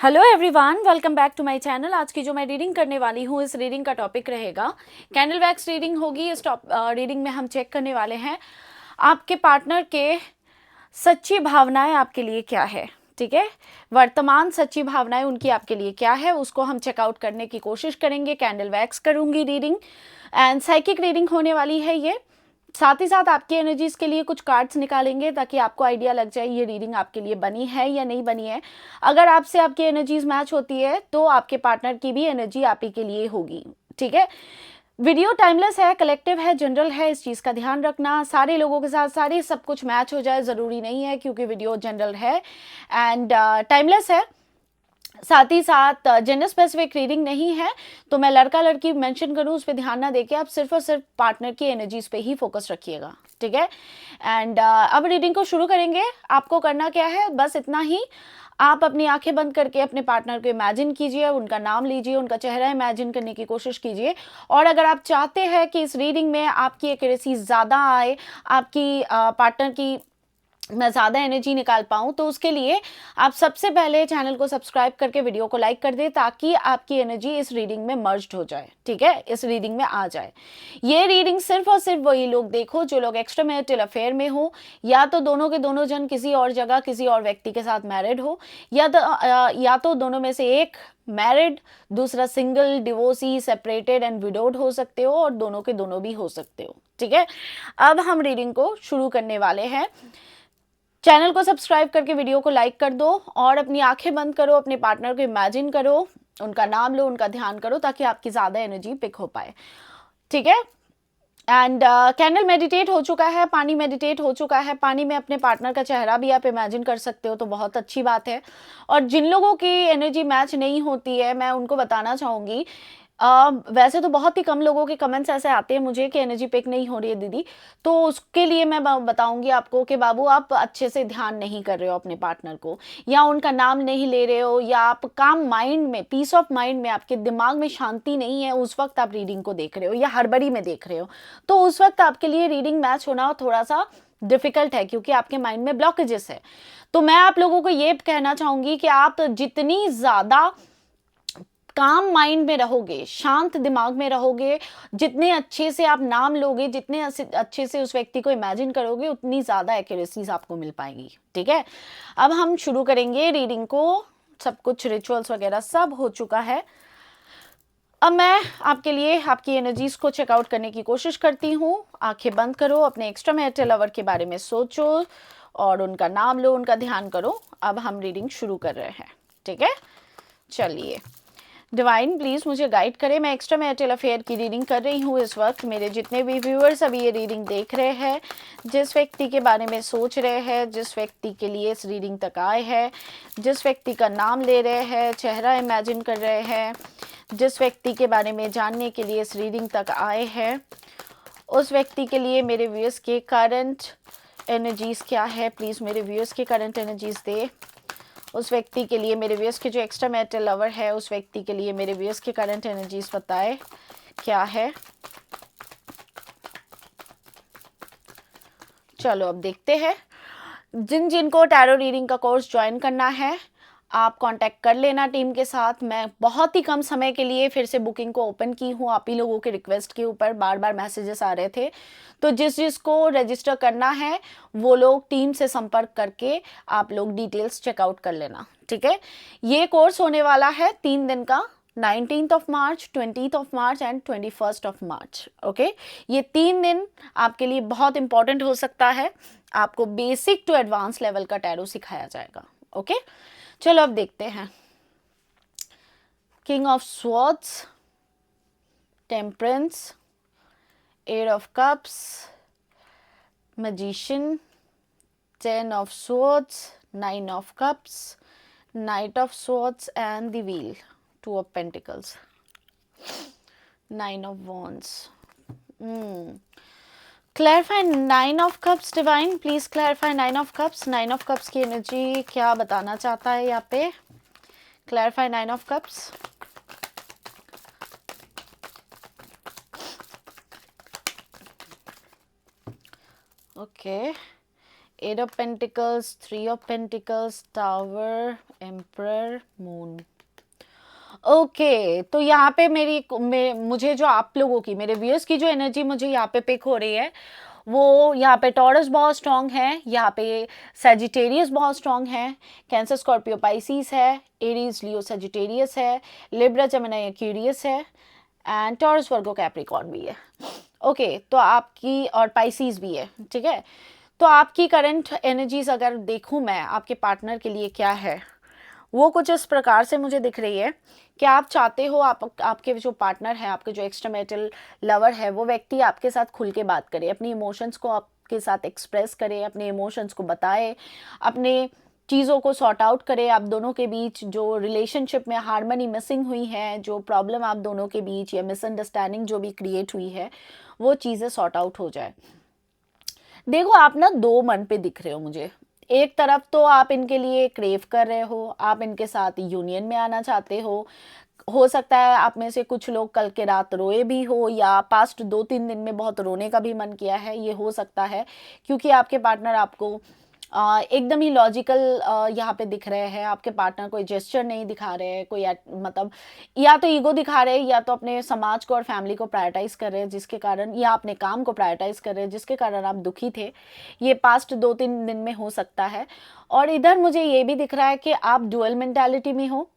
Hello everyone, welcome back to my channel. आज की जो मैं रीडिंग करने वाली हूँ, इस रीडिंग का टॉपिक रहेगा कैंडल वैक्स रीडिंग होगी। इस रीडिंग में हम चेक करने वाले हैं आपके पार्टनर के सच्ची भावनाएं आपके लिए क्या है। ठीक है, वर्तमान सच्ची भावनाएं उनकी आपके लिए क्या है, उसको हम चेकआउट करने की कोशिश करेंगे। कैंडल वैक्स करूंगी रीडिंग, एंड साइकिक रीडिंग होने वाली है ये। साथ ही साथ आपकी एनर्जीज के लिए कुछ कार्ड्स निकालेंगे ताकि आपको आइडिया लग जाए ये रीडिंग आपके लिए बनी है या नहीं बनी है। अगर आपसे आपकी एनर्जीज मैच होती है तो आपके पार्टनर की भी एनर्जी आप ही के लिए होगी। ठीक है, वीडियो टाइमलेस है, कलेक्टिव है, जनरल है, इस चीज़ का ध्यान रखना। सारे लोगों के साथ सारे सब कुछ मैच हो जाए ज़रूरी नहीं है, क्योंकि वीडियो जनरल है एंड टाइमलेस है। साथ ही साथ जेंडर स्पेसिफिक रीडिंग नहीं है, तो मैं लड़का लड़की मेंशन करूं उस पर ध्यान ना देके आप सिर्फ और सिर्फ पार्टनर की एनर्जीज पे ही फोकस रखिएगा। ठीक है, एंड अब रीडिंग को शुरू करेंगे। आपको करना क्या है, बस इतना ही। आप अपनी आंखें बंद करके अपने पार्टनर को इमेजिन कीजिए, उनका नाम लीजिए, उनका चेहरा इमेजिन करने की कोशिश कीजिए। और अगर आप चाहते हैं कि इस रीडिंग में आपकी एक्यूरेसी ज़्यादा आए, आपकी पार्टनर की मैं ज़्यादा एनर्जी निकाल पाऊँ, तो उसके लिए आप सबसे पहले चैनल को सब्सक्राइब करके वीडियो को लाइक कर दें ताकि आपकी एनर्जी इस रीडिंग में मर्ज्ड हो जाए। ठीक है, इस रीडिंग में आ जाए। ये रीडिंग सिर्फ और सिर्फ वही लोग देखो जो लोग एक्स्ट्रा मैरिटल अफेयर में हो, या तो दोनों के दोनों जन किसी और जगह किसी और व्यक्ति के साथ मैरिड हो, या तो दोनों में से एक मैरिड, दूसरा single, divorcee, separated and widowed हो सकते हो, और दोनों के दोनों भी हो सकते हो। ठीक है, अब हम रीडिंग को शुरू करने वाले हैं। चैनल को सब्सक्राइब करके वीडियो को लाइक कर दो और अपनी आंखें बंद करो, अपने पार्टनर को इमेजिन करो, उनका नाम लो, उनका ध्यान करो ताकि आपकी ज़्यादा एनर्जी पिक हो पाए। ठीक है, एंड कैंडल मेडिटेट हो चुका है, पानी मेडिटेट हो चुका है। पानी में अपने पार्टनर का चेहरा भी आप इमेजिन कर सकते हो, तो बहुत अच्छी बात है। और जिन लोगों की एनर्जी मैच नहीं होती है, मैं उनको बताना चाहूँगी, वैसे तो बहुत ही कम लोगों के कमेंट्स ऐसे आते हैं मुझे कि एनर्जी पिक नहीं हो रही है दीदी, तो उसके लिए मैं बताऊंगी आपको कि बाबू आप अच्छे से ध्यान नहीं कर रहे हो अपने पार्टनर को, या उनका नाम नहीं ले रहे हो, या आप काम माइंड में, पीस ऑफ माइंड में, आपके दिमाग में शांति नहीं है उस वक्त आप रीडिंग को देख रहे हो, या हड़बड़ी में देख रहे हो, तो उस वक्त आपके लिए रीडिंग मैच होना थोड़ा सा डिफिकल्ट है, क्योंकि आपके माइंड में ब्लॉकेजेस है। तो मैं आप लोगों को ये कहना चाहूंगी कि आप जितनी ज़्यादा काम माइंड में रहोगे, शांत दिमाग में रहोगे, जितने अच्छे से आप नाम लोगे, जितने अच्छे से उस व्यक्ति को इमेजिन करोगे, उतनी ज़्यादा एक्यूरेसीज आपको मिल पाएंगी। ठीक है, अब हम शुरू करेंगे रीडिंग को। सब कुछ रिचुअल्स वगैरह सब हो चुका है। अब मैं आपके लिए आपकी एनर्जीज को चेकआउट करने की कोशिश करती हूँ। आंखें बंद करो, अपने एक्स्ट्रा मैरिटल लवर के बारे में सोचो और उनका नाम लो, उनका ध्यान करो। अब हम रीडिंग शुरू कर रहे हैं। ठीक है, चलिए। डिवाइन प्लीज़ मुझे गाइड करें। मैं एक्स्ट्रा मैरिटल अफेयर की रीडिंग कर रही हूँ इस वक्त। मेरे जितने भी व्यूअर्स अभी ये रीडिंग देख रहे हैं, जिस व्यक्ति के बारे में सोच रहे हैं, जिस व्यक्ति के लिए इस रीडिंग तक आए हैं, जिस व्यक्ति का नाम ले रहे हैं, चेहरा इमेजिन कर रहे हैं, जिस व्यक्ति के बारे में जानने के लिए इस रीडिंग तक आए हैं, उस व्यक्ति के लिए मेरे व्यूअर्स के करंट एनर्जीज़ क्या है, प्लीज़ मेरे व्यूअर्स के करंट एनर्जीज़ दे। उस व्यक्ति के लिए मेरे व्यूअर्स के जो एक्स्ट्रा मैरिटल लवर है, उस व्यक्ति के लिए मेरे व्यूअर्स के करंट एनर्जीज बताए क्या है। चलो अब देखते हैं। जिन जिनको टैरो रीडिंग का कोर्स ज्वाइन करना है, आप कांटेक्ट कर लेना टीम के साथ। मैं बहुत ही कम समय के लिए फिर से बुकिंग को ओपन की हूँ, आप ही लोगों के रिक्वेस्ट के ऊपर बार बार मैसेजेस आ रहे थे। तो जिस जिसको रजिस्टर करना है वो लोग टीम से संपर्क करके आप लोग डिटेल्स चेकआउट कर लेना। ठीक है, ये कोर्स होने वाला है 3 दिन का, 19th of March, 20th of March and 21st of March. Okay, ये 3 दिन आपके लिए बहुत इंपॉर्टेंट हो सकता है। आपको बेसिक टू एडवांस लेवल का टैरो सिखाया जाएगा। ओके, चलो अब देखते हैं। King of swords, temperance, eight of cups, magician, 10 of swords, 9 of cups, knight of swords and the wheel, 2 of pentacles, 9 of wands. Clarify 9 of cups, divine please clarify 9 of cups. 9 of cups की energy क्या बताना चाहता है यहाँ पे? Clarify 9 of cups. Okay, 8 of pentacles, 3 of pentacles, tower emperor moon. Okay तो यहाँ पे मुझे जो आप लोगों की, मेरे व्यूअर्स की जो एनर्जी मुझे यहाँ पे पिक हो रही है, वो यहाँ पे टॉरस बहुत स्ट्रांग है, यहाँ पे सैजिटेरियस बहुत स्ट्रांग है, कैंसर स्कॉर्पियो पाइसिस है, एरीज लियो सैजिटेरियस है, लिब्रा जेमिनी एक्वेरियस है, एंड टॉरस वर्गो कैप्रिकॉर्न भी है। ओके तो आपकी, और पाइसिस भी है, ठीक है। तो आपकी करंट एनर्जीज अगर देखूं मैं आपके पार्टनर के लिए क्या है, वो कुछ इस प्रकार से मुझे दिख रही है कि आप चाहते हो आपके जो पार्टनर है, आपके जो एक्सट्रामैरिटल लवर है, वो व्यक्ति आपके साथ खुल के बात करे, अपनी इमोशंस को आपके साथ एक्सप्रेस करे, अपने इमोशंस को बताए, अपने चीज़ों को सॉर्ट आउट करे। आप दोनों के बीच जो रिलेशनशिप में हार्मनी मिसिंग हुई है, जो प्रॉब्लम आप दोनों के बीच या मिसअंडरस्टैंडिंग जो भी क्रिएट हुई है, वो चीज़ें सॉर्ट आउट हो जाए। देखो आप ना दो मन पे दिख रहे हो मुझे। एक तरफ तो आप इनके लिए क्रेव कर रहे हो, आप इनके साथ यूनियन में आना चाहते हो सकता है आप में से कुछ लोग कल के रात रोए भी हो, या पास्ट 2-3 दिन में बहुत रोने का भी मन किया है, ये हो सकता है, क्योंकि आपके पार्टनर आपको एकदम ही लॉजिकल यहाँ पे दिख रहे हैं। आपके पार्टनर कोई जेस्चर नहीं दिखा रहे हैं, कोई मतलब या तो ईगो दिखा रहे हैं, या तो अपने समाज को और फैमिली को प्रायोरिटाइज कर रहे हैं, जिसके कारण, या अपने काम को प्रायोरिटाइज कर रहे हैं, जिसके कारण आप दुखी थे। ये पास्ट 2-3 दिन में हो सकता है। और इधर मुझे ये भी दिख रहा है कि आप डुअल मेंटालिटी में हो,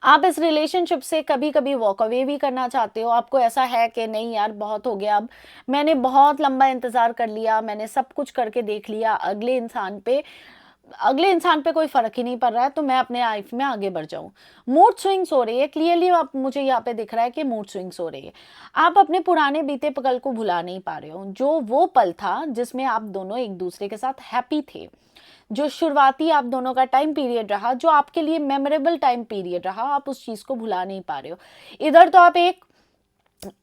आप इस रिलेशनशिप से कभी कभी वॉक अवे भी करना चाहते हो। आपको ऐसा है कि नहीं यार बहुत हो गया, अब मैंने बहुत लंबा इंतज़ार कर लिया, मैंने सब कुछ करके देख लिया, अगले इंसान पे कोई फ़र्क ही नहीं पड़ रहा है, तो मैं अपने लाइफ में आगे बढ़ जाऊं। मूड स्विंग्स हो रही है, क्लियरली आप मुझे यहाँ पे दिख रहा है कि मूड स्विंग्स हो रही है। आप अपने पुराने बीते पल को भुला नहीं पा रहे हो, जो वो पल था जिसमें आप दोनों एक दूसरे के साथ हैप्पी थे, जो शुरुआती आप दोनों का टाइम पीरियड रहा, जो आपके लिए मेमोरेबल टाइम पीरियड रहा, आप उस चीज़ को भुला नहीं पा रहे हो। इधर तो आप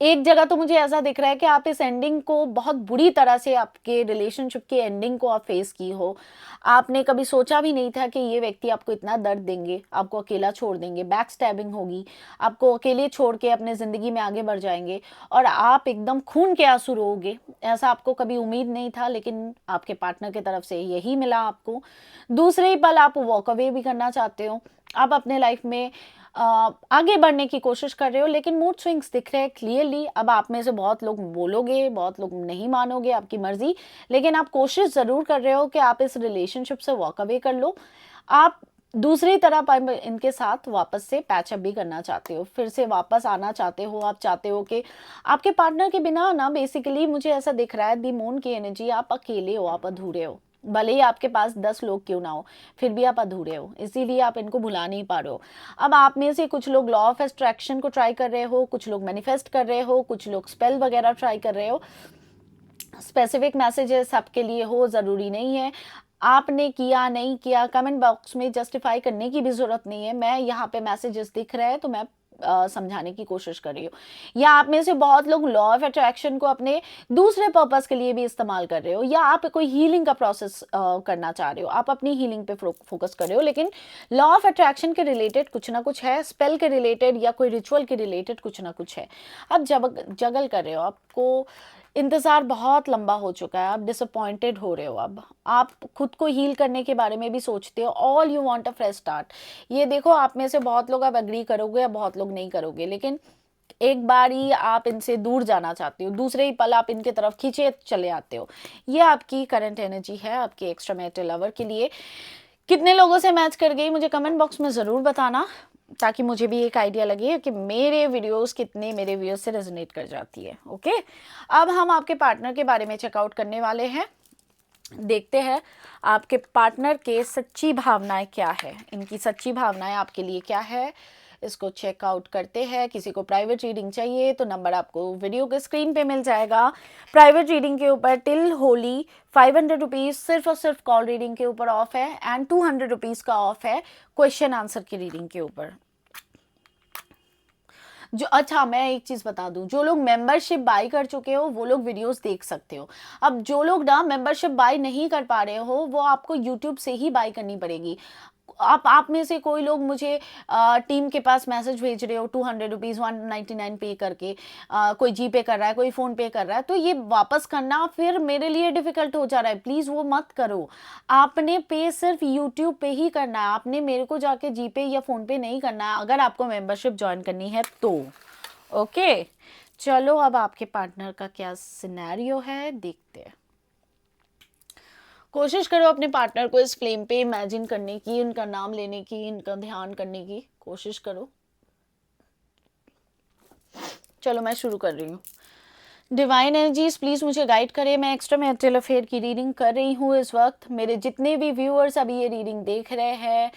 एक जगह तो मुझे ऐसा दिख रहा है कि आप इस एंडिंग को बहुत बुरी तरह से, आपके रिलेशनशिप की एंडिंग को आप फेस की हो। आपने कभी सोचा भी नहीं था कि ये व्यक्ति आपको इतना दर्द देंगे, आपको अकेला छोड़ देंगे, बैक स्टैबिंग होगी, आपको अकेले छोड़ के अपने ज़िंदगी में आगे बढ़ जाएंगे, और आप एकदम खून के आंसू रोओगे। ऐसा आपको कभी उम्मीद नहीं था, लेकिन आपके पार्टनर की तरफ से यही मिला आपको। दूसरे ही पल आप वॉक अवे भी करना चाहते हो, आप अपने लाइफ में आगे बढ़ने की कोशिश कर रहे हो, लेकिन मूड स्विंग्स दिख रहे हैं क्लियरली। अब आप में से बहुत लोग बोलोगे, बहुत लोग नहीं मानोगे, आपकी मर्जी, लेकिन आप कोशिश ज़रूर कर रहे हो कि आप इस रिलेशनशिप से वॉक अवे कर लो। आप दूसरी तरफ इनके साथ वापस से पैचअप भी करना चाहते हो, फिर से वापस आना चाहते हो। आप चाहते हो कि आपके पार्टनर के बिना ना, बेसिकली मुझे ऐसा दिख रहा है दी मून की एनर्जी, आप अकेले हो, आप अधूरे हो। भले ही आपके पास 10 लोग क्यों ना हो, फिर भी आप अधूरे हो, इसीलिए आप इनको भुला नहीं पा रहे हो। अब आप में से कुछ लोग लॉ ऑफ एट्रैक्शन को ट्राई कर रहे हो, कुछ लोग मैनिफेस्ट कर रहे हो, कुछ लोग स्पेल वगैरह ट्राई कर रहे हो। स्पेसिफिक मैसेजेस आपके लिए हो, ज़रूरी नहीं है। आपने किया नहीं किया, कमेंट बॉक्स में जस्टिफाई करने की भी ज़रूरत नहीं है। मैं यहाँ पे मैसेजेस दिख रहे हैं तो मैं समझाने की कोशिश कर रही हूँ। या आप में से बहुत लोग लॉ ऑफ अट्रैक्शन को अपने दूसरे पर्पस के लिए भी इस्तेमाल कर रहे हो, या आप कोई हीलिंग का प्रोसेस करना चाह रहे हो, आप अपनी हीलिंग पे फोकस कर रहे हो, लेकिन लॉ ऑफ अट्रैक्शन के रिलेटेड कुछ ना कुछ है, स्पेल के रिलेटेड या कोई रिचुअल के रिलेटेड कुछ ना कुछ है। आप जगल कर रहे हो, आपको इंतज़ार बहुत लंबा हो चुका है, आप डिसअपॉइंटेड हो रहे हो। अब आप खुद को हील करने के बारे में भी सोचते हो, all you want a fresh start. ये देखो आप में से बहुत लोग अब एग्री करोगे या बहुत लोग नहीं करोगे, लेकिन एक बार ही आप इनसे दूर जाना चाहते हो, दूसरे ही पल आप इनके तरफ खींचे चले आते हो। ये आपकी करंट एनर्जी है आपके एक्स्ट्रा मैरिटल लवर के लिए। कितने लोगों से मैच कर गई मुझे कमेंट बॉक्स में ज़रूर बताना, ताकि मुझे भी एक आइडिया लगे कि मेरे वीडियोस कितने मेरे व्यूअर्स से रेजोनेट कर जाती है। ओके, अब हम आपके पार्टनर के बारे में चेकआउट करने वाले हैं। देखते हैं आपके पार्टनर के सच्ची भावनाएं क्या है, इनकी सच्ची भावनाएं आपके लिए क्या है, इसको चेकआउट करते हैं। किसी को प्राइवेट रीडिंग चाहिए तो नंबर आपको वीडियो के स्क्रीन पे मिल जाएगा। प्राइवेट रीडिंग के ऊपर टिल होली 500 रुपीज़ सिर्फ और सिर्फ कॉल रीडिंग के ऊपर ऑफ है, एंड 200 रुपीज़ का ऑफ है क्वेश्चन आंसर की रीडिंग के ऊपर। जो अच्छा मैं एक चीज़ बता दूं, जो लोग मेंबरशिप बाय कर चुके हो वो लोग वीडियोस देख सकते हो। अब जो लोग ना मेंबरशिप बाय नहीं कर पा रहे हो, वो आपको यूट्यूब से ही बाय करनी पड़ेगी। आप में से कोई लोग मुझे टीम के पास मैसेज भेज रहे हो 200 रुपीज़ 199 पे करके, कोई जी पे कर रहा है, कोई फ़ोन पे कर रहा है, तो ये वापस करना फिर मेरे लिए डिफ़िकल्ट हो जा रहा है। प्लीज़ वो मत करो। आपने पे सिर्फ यूट्यूब पे ही करना है, आपने मेरे को जाके जी पे या फ़ोन पे नहीं करना है, अगर आपको मेंबरशिप ज्वाइन करनी है तो। ओके, चलो अब आपके पार्टनर का क्या सिनेरियो है देखते हैं। कोशिश करो अपने पार्टनर को इस फ्लेम पे इमेजिन करने की, उनका नाम लेने की, इनका ध्यान करने की कोशिश करो। चलो मैं शुरू कर रही हूँ। डिवाइन एनर्जीज प्लीज़ मुझे गाइड करें। मैं एक्स्ट्रा मैरिटल अफेयर की रीडिंग कर रही हूँ इस वक्त। मेरे जितने भी व्यूअर्स अभी ये रीडिंग देख रहे हैं,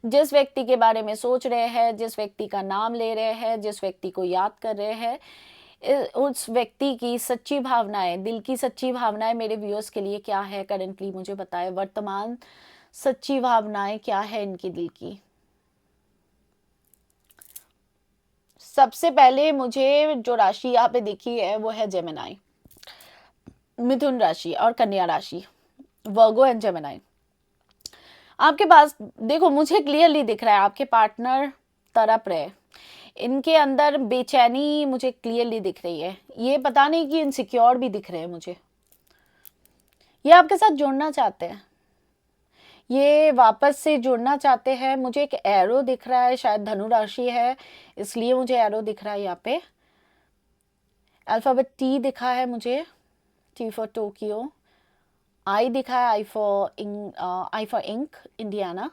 जिस व्यक्ति के बारे में सोच रहे हैं, जिस व्यक्ति का नाम ले रहे हैं, जिस व्यक्ति को याद कर रहे हैं, उस व्यक्ति की सच्ची भावनाएं, दिल की सच्ची भावनाएं मेरे व्यूअर्स के लिए क्या है करंटली मुझे बताएं। वर्तमान सच्ची भावनाएं क्या है इनकी दिल की। सबसे पहले मुझे जो राशि यहाँ पे दिखी है वो है जेमिनाई, मिथुन राशि और कन्या राशि, वर्गो एंड जेमिनाई। आपके पास देखो, मुझे क्लियरली दिख रहा है आपके पार्टनर तड़प रहे, इनके अंदर बेचैनी मुझे क्लियरली दिख रही है। ये पता नहीं कि इनसिक्योर भी दिख रहे हैं मुझे। ये आपके साथ जुड़ना चाहते हैं, ये वापस से जुड़ना चाहते हैं। मुझे एक एरो दिख रहा है, शायद धनु राशि है इसलिए मुझे एरो दिख रहा है यहाँ पे। अल्फाबेट टी दिखा है मुझे, टी फॉर टोक्यो। आई दिखा है, आई फॉर इंक, इंडियाना।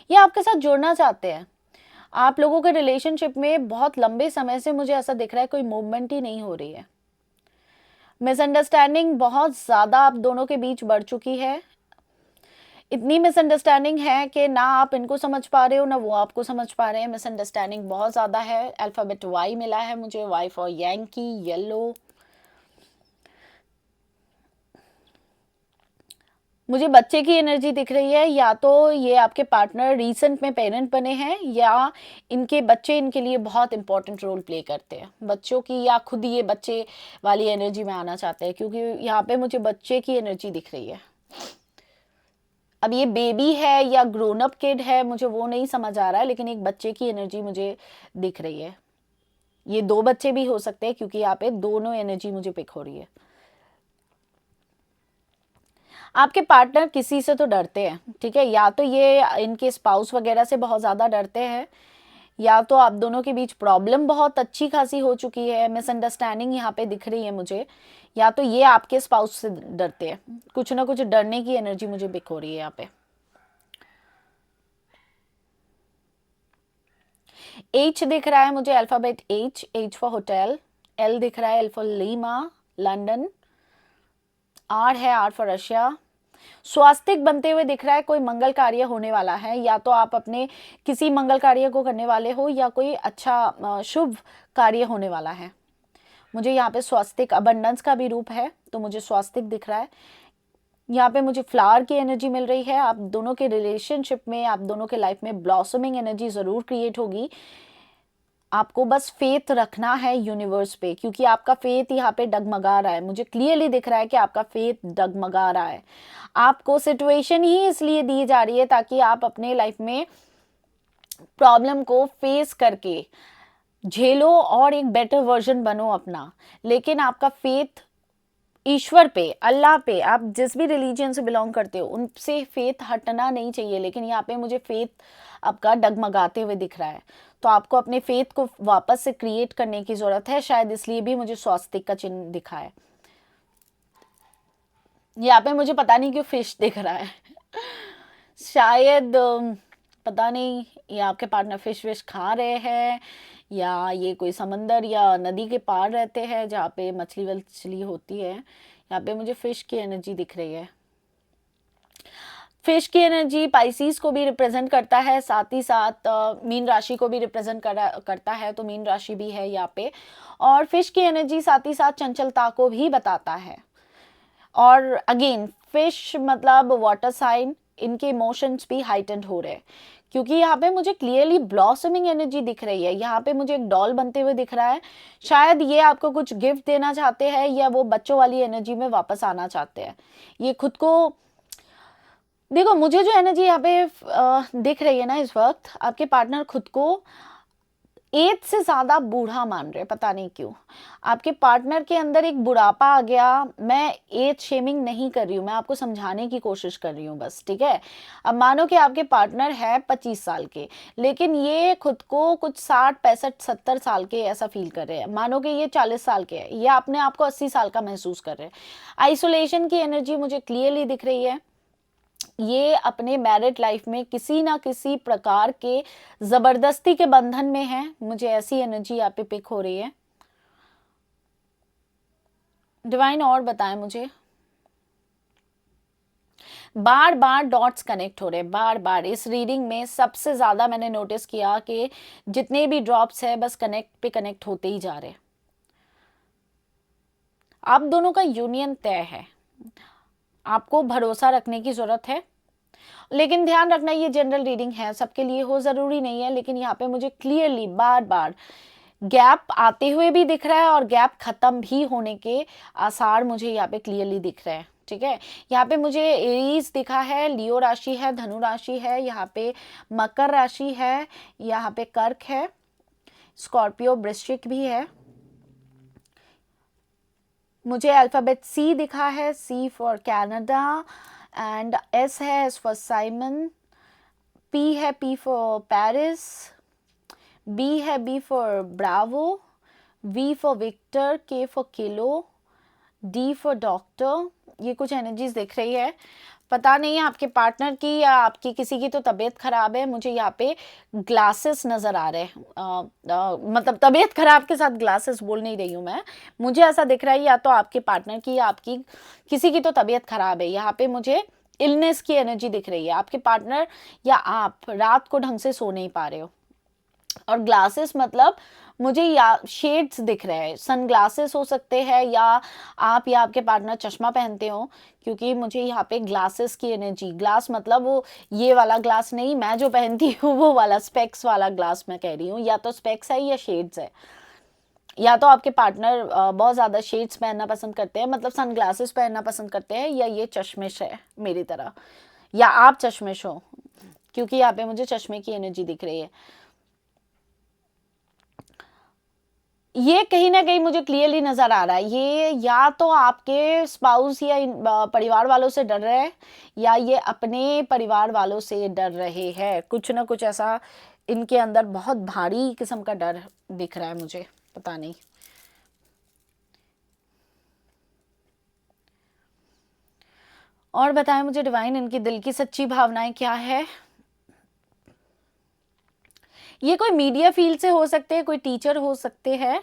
ये आपके साथ जुड़ना चाहते हैं। आप लोगों के रिलेशनशिप में बहुत लंबे समय से मुझे ऐसा दिख रहा है कोई मूवमेंट ही नहीं हो रही है। मिसअंडरस्टैंडिंग बहुत ज़्यादा आप दोनों के बीच बढ़ चुकी है। इतनी मिसअंडरस्टैंडिंग है कि ना आप इनको समझ पा रहे हो ना वो आपको समझ पा रहे हैं। मिसअंडरस्टैंडिंग बहुत ज़्यादा है। अल्फ़ाबेट वाई मिला है मुझे, वाई फॉर यंकी, येलो। मुझे बच्चे की एनर्जी दिख रही है। या तो ये आपके पार्टनर रिसेंट में पेरेंट बने हैं या इनके बच्चे इनके लिए बहुत इंपॉर्टेंट रोल प्ले करते हैं बच्चों की, या खुद ये बच्चे वाली एनर्जी में आना चाहते हैं, क्योंकि यहाँ पे मुझे बच्चे की एनर्जी दिख रही है। अब ये बेबी है या ग्रोन अप किड है मुझे वो नहीं समझ आ रहा है, लेकिन एक बच्चे की एनर्जी मुझे दिख रही है। ये दो बच्चे भी हो सकते हैं क्योंकि यहाँ पे दोनों एनर्जी मुझे पिक हो रही है। आपके पार्टनर किसी से तो डरते हैं, ठीक है। या तो ये इनके स्पाउस वगैरह से बहुत ज़्यादा डरते हैं, या तो आप दोनों के बीच प्रॉब्लम बहुत अच्छी खासी हो चुकी है, मिसअंडरस्टैंडिंग यहाँ पे दिख रही है मुझे। या तो ये आपके स्पाउस से डरते हैं, कुछ ना कुछ डरने की एनर्जी मुझे पिक हो रही है यहाँ पे। एच दिख रहा है मुझे, alphabet H, H for hotel. L दिख रहा है, L for Lima, London. R है, आर फॉर रशिया। स्वास्तिक बनते हुए दिख रहा है, कोई मंगल कार्य होने वाला है। या तो आप अपने किसी मंगल कार्य को करने वाले हो या कोई अच्छा शुभ कार्य होने वाला है। मुझे यहाँ पे स्वास्तिक अबंडेंस का भी रूप है, तो मुझे स्वास्तिक दिख रहा है। यहाँ पे मुझे फ्लावर की एनर्जी मिल रही है। आप दोनों के रिलेशनशिप में, आप दोनों के लाइफ में ब्लॉसमिंग एनर्जी ज़रूर क्रिएट होगी। आपको बस फेथ रखना है यूनिवर्स पे, क्योंकि आपका फेथ यहाँ पे डगमगा रहा है। मुझे क्लियरली दिख रहा है कि आपका फेथ डगमगा रहा है। आपको सिचुएशन ही इसलिए दी जा रही है ताकि आप अपने लाइफ में प्रॉब्लम को फेस करके झेलो और एक बेटर वर्जन बनो अपना। लेकिन आपका फेथ ईश्वर पे, अल्लाह पे, आप जिस भी रिलीजन से बिलोंग करते हो उनसे फेथ हटना नहीं चाहिए। लेकिन यहाँ पे मुझे फेथ आपका डगमगाते हुए दिख रहा है, तो आपको अपने फेथ को वापस से क्रिएट करने की ज़रूरत है। शायद इसलिए भी मुझे स्वास्तिक का चिन्ह दिखा है। यहाँ पे मुझे पता नहीं क्यों फिश दिख रहा है शायद पता नहीं ये आपके पार्टनर फिश विश खा रहे हैं, या ये कोई समंदर या नदी के पार रहते हैं जहाँ पे मछली वछली होती है। यहाँ पे मुझे फिश की एनर्जी दिख रही है। फिश की एनर्जी पाइसीज को भी रिप्रेजेंट करता है, साथ ही साथ मीन राशि को भी रिप्रेजेंट करता है, तो मीन राशि भी है यहाँ पे। और फिश की एनर्जी साथ ही साथ चंचलता को भी बताता है। और अगेन फिश मतलब वाटर साइन, इनके इमोशंस भी हाइटेंड हो रहे हैं, क्योंकि यहाँ पे मुझे क्लियरली ब्लॉसमिंग एनर्जी दिख रही है। यहाँ पे मुझे एक डॉल बनते हुए दिख रहा है। शायद ये आपको कुछ गिफ्ट देना चाहते हैं या वो बच्चों वाली एनर्जी में वापस आना चाहते हैं। ये खुद को देखो मुझे जो एनर्जी यहाँ पे दिख रही है ना इस वक्त, आपके पार्टनर खुद को एज से ज्यादा बूढ़ा मान रहे हैं, पता नहीं क्यों। आपके पार्टनर के अंदर एक बुढ़ापा आ गया। मैं एज शेमिंग नहीं कर रही हूँ, मैं आपको समझाने की कोशिश कर रही हूँ बस, ठीक है। अब मानो कि आपके पार्टनर है 25 साल के, लेकिन ये खुद को कुछ 60 65 70 साल के ऐसा फील कर रहे हैं। मानो कि ये 40 साल के हैं, ये अपने आप को 80 साल का महसूस कर रहे हैं। आइसोलेशन की एनर्जी मुझे क्लियरली दिख रही है। ये अपने मैरिड लाइफ में किसी ना किसी प्रकार के जबरदस्ती के बंधन में है, मुझे ऐसी एनर्जी यहाँ पे पिक हो रही है। डिवाइन और बताएं मुझे। बार बार डॉट्स कनेक्ट हो रहे हैं, बार बार इस रीडिंग में सबसे ज्यादा मैंने नोटिस किया कि जितने भी ड्रॉप्स है बस कनेक्ट पे कनेक्ट होते ही जा रहे हैं। आप दोनों का यूनियन तय है, आपको भरोसा रखने की जरूरत है। लेकिन ध्यान रखना ये जनरल रीडिंग है, सबके लिए हो जरूरी नहीं है। लेकिन यहाँ पे मुझे क्लियरली बार बार गैप आते हुए भी दिख रहा है और गैप खत्म भी होने के आसार मुझे यहाँ पे क्लियरली दिख रहे हैं, ठीक है। यहाँ पे मुझे एरीज दिखा है, लियो राशि है, धनु राशि है, यहाँ पे मकर राशि है, यहाँ पे कर्क है, स्कॉर्पियो वृश्चिक भी है। मुझे अल्फाबेट सी दिखा है, C for Canada, and S है, एस फॉर साइमन, पी है, पी फॉर पेरिस, बी है, B for Bravo, V for Victor, K for kilo, D for doctor. ये कुछ एनर्जीज दिख रही है। पता नहीं है आपके पार्टनर की या आपकी किसी की तो तबीयत खराब है। मुझे यहाँ पे ग्लासेस नजर आ रहे हैं, मतलब तबीयत खराब के साथ ग्लासेस बोल नहीं रही हूँ मैं। मुझे ऐसा दिख रहा है या तो आपके पार्टनर की या आपकी किसी की तो तबीयत खराब है। यहाँ पे मुझे इलनेस की एनर्जी दिख रही है। आपके पार्टनर या आप रात को ढंग से सो नहीं पा रहे हो। और ग्लासेस मतलब मुझे या शेड्स दिख रहे हैं, सन ग्लासेस हो सकते हैं, या आप या आपके पार्टनर चश्मा पहनते हो, क्योंकि मुझे यहाँ पे ग्लासेस की एनर्जी, ग्लास मतलब वो ये वाला ग्लास नहीं, मैं जो पहनती हूँ वो वाला स्पेक्स वाला ग्लास मैं कह रही हूँ। या तो स्पेक्स है या शेड्स है, या तो आपके पार्टनर बहुत ज़्यादा शेड्स पहनना पसंद करते हैं, मतलब सन ग्लासेस पहनना पसंद करते हैं, या ये चश्मिश है मेरी तरह, या आप चश्मिश हो, क्योंकि यहाँ पे मुझे चश्मे की एनर्जी दिख रही है। ये कहीं ना कहीं मुझे क्लियरली नजर आ रहा है, ये या तो आपके स्पाउस या परिवार वालों से डर रहे हैं, या ये अपने परिवार वालों से डर रहे हैं। कुछ ना कुछ ऐसा इनके अंदर बहुत भारी किस्म का डर दिख रहा है मुझे, पता नहीं। और बताएं मुझे डिवाइन, इनकी दिल की सच्ची भावनाएं क्या है। ये कोई मीडिया फील्ड से हो सकते हैं, कोई टीचर हो सकते हैं,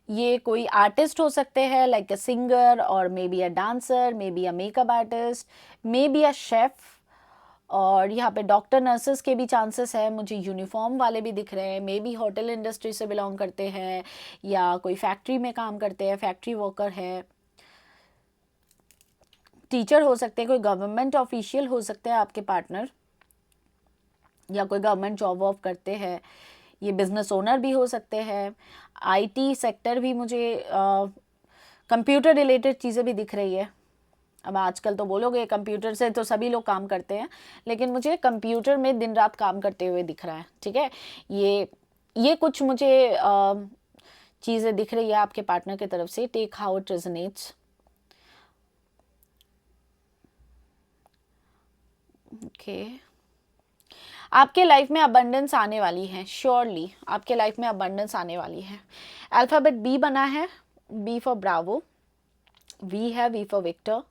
ये कोई आर्टिस्ट हो सकते हैं, लाइक अ सिंगर, और may be a dancer, may be a makeup artist, may be a chef. और यहाँ पे डॉक्टर नर्सेस के भी चांसेस है, मुझे यूनिफॉर्म वाले भी दिख रहे हैं, मे बी होटल इंडस्ट्री से बिलोंग करते हैं, या कोई फैक्ट्री में काम करते हैं, फैक्ट्री वर्कर है। टीचर हो सकते हैं, कोई गवर्नमेंट ऑफिशियल हो सकते हैं आपके पार्टनर, या कोई गवर्नमेंट जॉब वॉब करते हैं। ये बिजनेस ओनर भी हो सकते हैं, आईटी सेक्टर भी, मुझे कंप्यूटर रिलेटेड चीज़ें भी दिख रही है। अब आजकल तो बोलोगे कंप्यूटर से तो सभी लोग काम करते हैं, लेकिन मुझे कंप्यूटर में दिन रात काम करते हुए दिख रहा है, ठीक है। ये कुछ मुझे चीज़ें दिख रही है आपके पार्टनर की तरफ से। Take how it resonates. Okay, आपके लाइफ में अबंडेंस आने वाली है, श्योरली आपके लाइफ में अबंडेंस आने वाली है। अल्फ़ाबेट बी बना है, बी फॉर ब्रावो, वी है, वी फॉर विक्टर।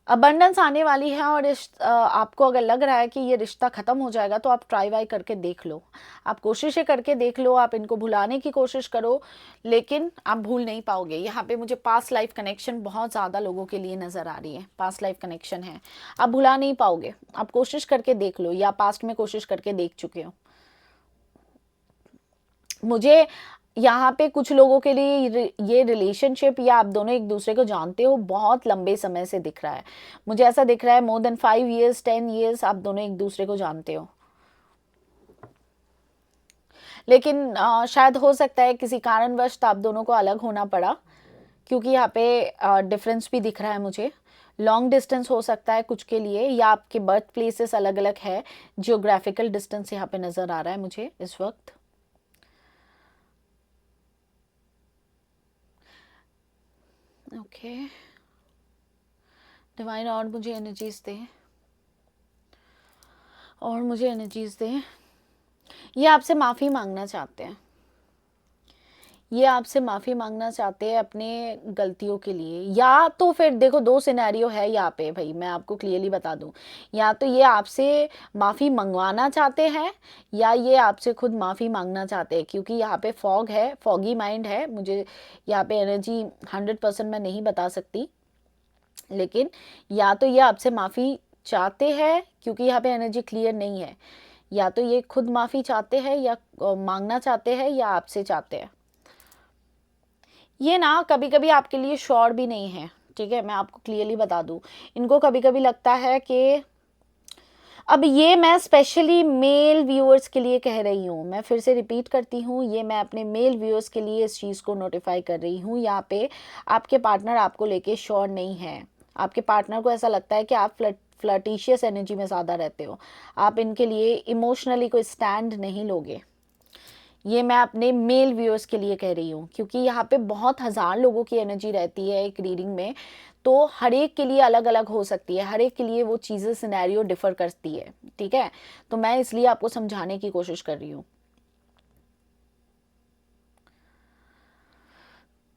अबंडेंस आने वाली है, और आपको अगर लग रहा है कि ये रिश्ता ख़त्म हो जाएगा तो आप ट्राई वाई करके देख लो, आप कोशिशें करके देख लो, आप इनको भुलाने की कोशिश करो, लेकिन आप भूल नहीं पाओगे। यहाँ पे मुझे पास्ट लाइफ कनेक्शन बहुत ज़्यादा लोगों के लिए नज़र आ रही है, पास्ट लाइफ कनेक्शन है, आप भुला नहीं पाओगे। आप कोशिश करके देख लो, या पास्ट में कोशिश करके देख चुके हो। मुझे यहाँ पे कुछ लोगों के लिए ये रिलेशनशिप, या आप दोनों एक दूसरे को जानते हो, बहुत लंबे समय से दिख रहा है। मुझे ऐसा दिख रहा है मोर देन 5 years 10 years आप दोनों एक दूसरे को जानते हो। लेकिन शायद हो सकता है किसी कारणवश आप दोनों को अलग होना पड़ा, क्योंकि यहाँ पे डिफरेंस भी दिख रहा है मुझे। लॉन्ग डिस्टेंस हो सकता है कुछ के लिए, या आपके बर्थ प्लेसेस अलग अलग है, जियोग्राफिकल डिस्टेंस यहाँ पे नज़र आ रहा है मुझे इस वक्त। ओके डिवाइन, और मुझे एनर्जीज दें, और मुझे एनर्जीज दें। ये आपसे माफ़ी मांगना चाहते हैं, ये आपसे माफ़ी मांगना चाहते हैं अपने गलतियों के लिए। या तो फिर देखो, दो सिनेरियो है यहाँ पे भाई, मैं आपको क्लियरली बता दूँ। या तो ये आपसे माफ़ी मंगवाना चाहते हैं, या ये आपसे खुद माफ़ी मांगना चाहते हैं, क्योंकि यहाँ पे फॉग है, फॉगी माइंड है। मुझे यहाँ पे एनर्जी 100% मैं नहीं बता सकती, लेकिन या तो ये आपसे माफ़ी चाहते हैं, क्योंकि यहाँ पे एनर्जी क्लियर नहीं है। या तो ये खुद माफ़ी चाहते हैं, या मांगना चाहते हैं, या आपसे चाहते हैं। ये ना कभी कभी आपके लिए श्योर भी नहीं है, ठीक है, मैं आपको क्लियरली बता दूं। इनको कभी कभी लगता है कि, अब ये मैं स्पेशली मेल व्यूअर्स के लिए कह रही हूँ, मैं फिर से रिपीट करती हूँ, ये मैं अपने मेल व्यूअर्स के लिए इस चीज़ को नोटिफाई कर रही हूँ। यहाँ पे आपके पार्टनर आपको लेके श्योर नहीं है। आपके पार्टनर को ऐसा लगता है कि आप फ्लर्टिशियस एनर्जी में ज़्यादा रहते हो, आप इनके लिए इमोशनली कोई स्टैंड नहीं लोगे। ये मैं अपने मेल व्यूअर्स के लिए कह रही हूँ, क्योंकि यहाँ पे बहुत हज़ार लोगों की एनर्जी रहती है एक रीडिंग में, तो हर एक के लिए अलग अलग हो सकती है, हर एक के लिए वो चीज़ें सिनेरियो डिफर करती है, ठीक है। तो मैं इसलिए आपको समझाने की कोशिश कर रही हूँ।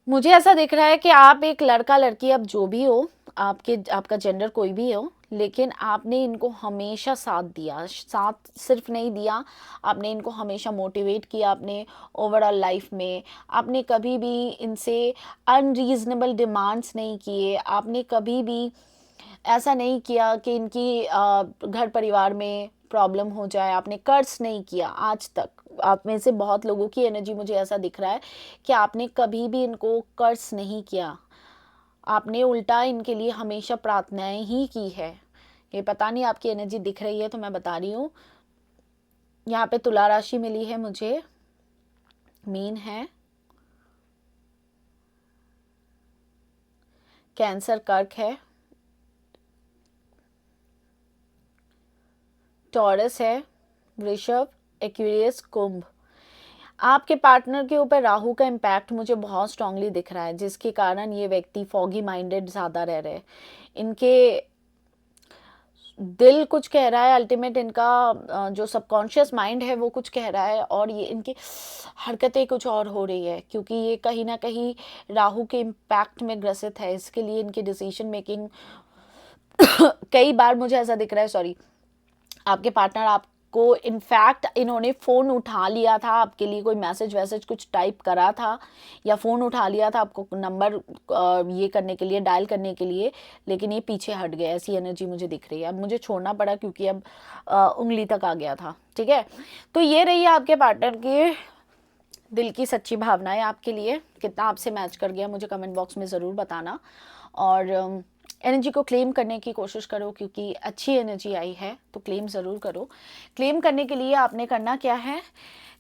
मुझे ऐसा दिख रहा है कि आप एक लड़का लड़की, अब जो भी हो, आपका जेंडर कोई भी हो, लेकिन आपने इनको हमेशा साथ दिया, साथ सिर्फ नहीं दिया, आपने इनको हमेशा मोटिवेट किया अपने ओवरऑल लाइफ में। आपने कभी भी इनसे अनरीजनेबल डिमांड्स नहीं किए, आपने कभी भी ऐसा नहीं किया कि इनकी घर परिवार में प्रॉब्लम हो जाए, आपने कर्ज नहीं किया आज तक। आप में से बहुत लोगों की एनर्जी मुझे ऐसा दिख रहा है कि आपने कभी भी इनको कर्ज नहीं किया, आपने उल्टा इनके लिए हमेशा प्रार्थनाएं ही की है। ये पता नहीं आपकी एनर्जी दिख रही है तो मैं बता रही हूँ। यहाँ पे तुला राशि मिली है मुझे, मीन है, कैंसर कर्क है, टॉरस है, वृषभ, एक्वेरियस, कुंभ। आपके पार्टनर के ऊपर राहु का इम्पैक्ट मुझे बहुत स्ट्रांगली दिख रहा है, जिसके कारण ये व्यक्ति फॉगी माइंडेड ज़्यादा रह रहे हैं। इनके दिल कुछ कह रहा है, अल्टीमेट इनका जो सबकॉन्शियस माइंड है वो कुछ कह रहा है, और ये इनकी हरकतें कुछ और हो रही है, क्योंकि ये कहीं ना कहीं राहु के इम्पैक्ट में ग्रसित है। इसके लिए इनकी डिसीजन मेकिंग कई बार मुझे ऐसा दिख रहा है, सॉरी, आपके पार्टनर आपको इनफैक्ट इन्होंने फ़ोन उठा लिया था, आपके लिए कोई मैसेज वैसेज कुछ टाइप करा था, या फ़ोन उठा लिया था आपको नंबर ये करने के लिए, डायल करने के लिए, लेकिन ये पीछे हट गया। ऐसी एनर्जी मुझे दिख रही है। अब मुझे छोड़ना पड़ा क्योंकि अब उंगली तक आ गया था, ठीक है। तो ये रही है आपके पार्टनर की दिल की सच्ची भावनाएं आपके लिए। कितना आपसे मैच कर गया मुझे कमेंट बॉक्स में ज़रूर बताना, और एनर्जी को क्लेम करने की कोशिश करो, क्योंकि अच्छी एनर्जी आई है तो क्लेम ज़रूर करो। क्लेम करने के लिए आपने करना क्या है,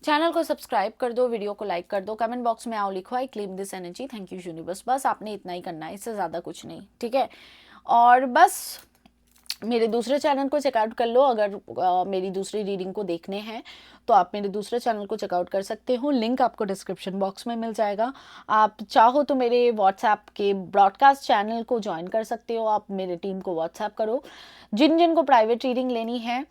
चैनल को सब्सक्राइब कर दो, वीडियो को लाइक कर दो, कमेंट बॉक्स में आओ लिखो I claim this energy, thank you universe. बस आपने इतना ही करना है, इससे ज़्यादा कुछ नहीं, ठीक है। और बस मेरे दूसरे चैनल को चेकआउट कर लो। अगर मेरी दूसरी रीडिंग को देखने हैं तो आप मेरे दूसरे चैनल को चेकआउट कर सकते हो, लिंक आपको डिस्क्रिप्शन बॉक्स में मिल जाएगा। आप चाहो तो मेरे व्हाट्सएप के ब्रॉडकास्ट चैनल को ज्वाइन कर सकते हो, आप मेरे टीम को व्हाट्सएप करो। जिन जिन को प्राइवेट रीडिंग लेनी है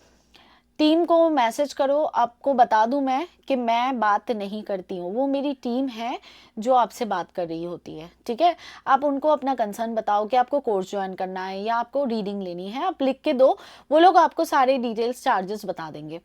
टीम को मैसेज करो। आपको बता दूं मैं कि मैं बात नहीं करती हूँ, वो मेरी टीम है जो आपसे बात कर रही होती है, ठीक है। आप उनको अपना कंसर्न बताओ कि आपको कोर्स ज्वाइन करना है या आपको रीडिंग लेनी है, आप लिख के दो, वो लोग आपको सारे डिटेल्स चार्जेस बता देंगे।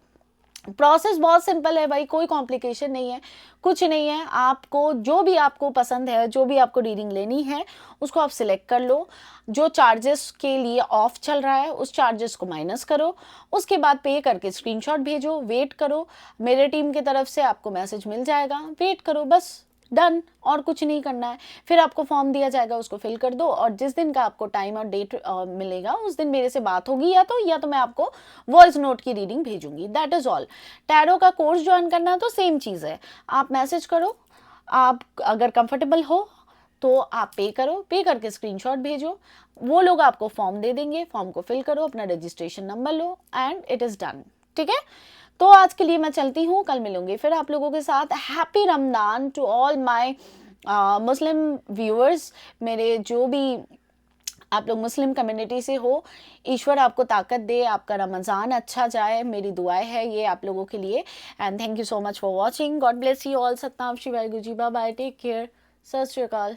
प्रोसेस बहुत सिंपल है भाई, कोई कॉम्प्लिकेशन नहीं है, कुछ नहीं है। आपको जो भी आपको पसंद है, जो भी आपको रीडिंग लेनी है, उसको आप सिलेक्ट कर लो। जो चार्जेस के लिए ऑफ चल रहा है उस चार्जेस को माइनस करो, उसके बाद पे करके स्क्रीनशॉट भेजो, वेट करो, मेरे टीम की तरफ से आपको मैसेज मिल जाएगा, वेट करो, बस डन, और कुछ नहीं करना है। फिर आपको फॉर्म दिया जाएगा, उसको फिल कर दो, और जिस दिन का आपको टाइम और डेट मिलेगा उस दिन मेरे से बात होगी, या तो मैं आपको वॉइस नोट की रीडिंग भेजूंगी, दैट इज ऑल। टैरो का कोर्स ज्वाइन करना है तो सेम चीज़ है, आप मैसेज करो, आप अगर कंफर्टेबल हो तो आप पे करो, पे करके स्क्रीनशॉट भेजो, वो लोग आपको फॉर्म दे देंगे, फॉर्म को फिल करो, अपना registration number low and it is done. ठीक है, तो आज के लिए मैं चलती हूँ, कल मिलूंगी फिर आप लोगों के साथ। Happy Ramzan to all my Muslim viewers, मेरे जो भी आप लोग मुस्लिम कम्युनिटी से हो, ईश्वर आपको ताकत दे, आपका रमज़ान अच्छा जाए, मेरी दुआएं है ये आप लोगों के लिए। And thank you so much for watching, God bless you all. Satnam Shri Waheguru ji, bye bye, take care, Sat Sri अकाल।